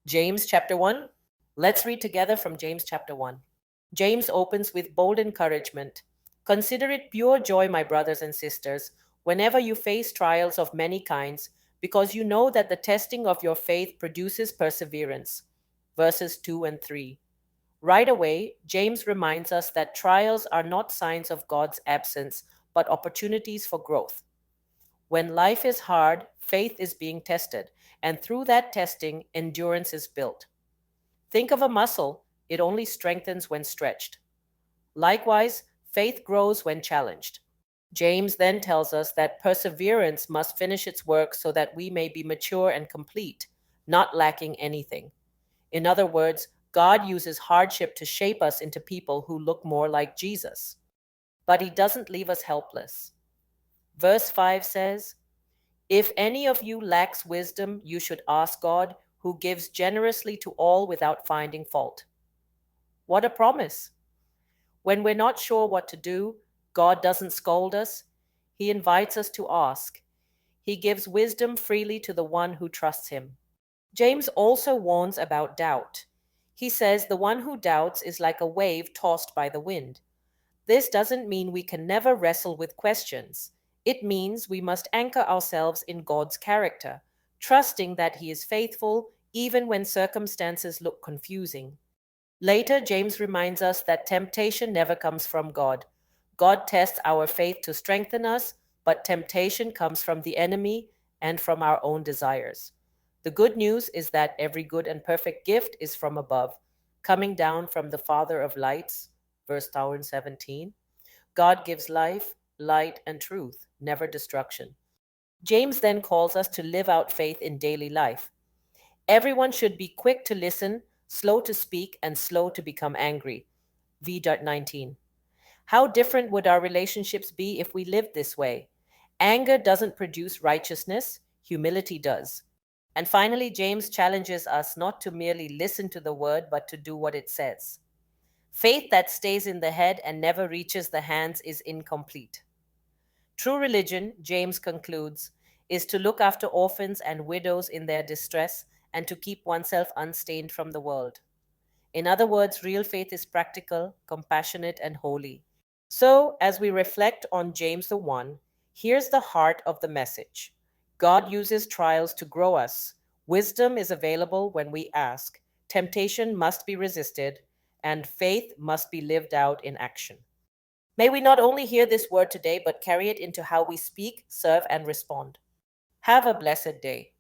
James chapter 1. Let's read together from James chapter 1. James opens with bold encouragement. Consider it pure joy, my brothers and sisters, whenever you face trials of many kinds, because you know that the testing of your faith produces perseverance. Verses 2 and 3. Right away, James reminds us that trials are not signs of God's absence, but opportunities for growth. When life is hard, faith is being tested, and through that testing, endurance is built. Think of a muscle, it only strengthens when stretched. Likewise, faith grows when challenged. James then tells us that perseverance must finish its work so that we may be mature and complete, not lacking anything. In other words, God uses hardship to shape us into people who look more like Jesus. But he doesn't leave us helpless. Verse 5 says, "If any of you lacks wisdom, you should ask God, who gives generously to all without finding fault." What a promise! When we're not sure what to do, God doesn't scold us. He invites us to ask. He gives wisdom freely to the one who trusts him. James also warns about doubt. He says the one who doubts is like a wave tossed by the wind. This doesn't mean we can never wrestle with questions. It means we must anchor ourselves in God's character, trusting that He is faithful even when circumstances look confusing. Later, James reminds us that temptation never comes from God. God tests our faith to strengthen us, but temptation comes from the enemy and from our own desires. The good news is that every good and perfect gift is from above, coming down from the Father of lights, verse 17. God gives life, light, and truth, never destruction. James then calls us to live out faith in daily life. Everyone should be quick to listen, slow to speak, and slow to become angry. V.19. How different would our relationships be if we lived this way? Anger doesn't produce righteousness, humility does. And finally, James challenges us not to merely listen to the word, but to do what it says. Faith that stays in the head and never reaches the hands is incomplete. True religion, James concludes, is to look after orphans and widows in their distress and to keep oneself unstained from the world. In other words, real faith is practical, compassionate, and holy. So, as we reflect on James the 1, here's the heart of the message. God uses trials to grow us. Wisdom is available when we ask. Temptation must be resisted, and faith must be lived out in action. May we not only hear this word today, but carry it into how we speak, serve, and respond. Have a blessed day.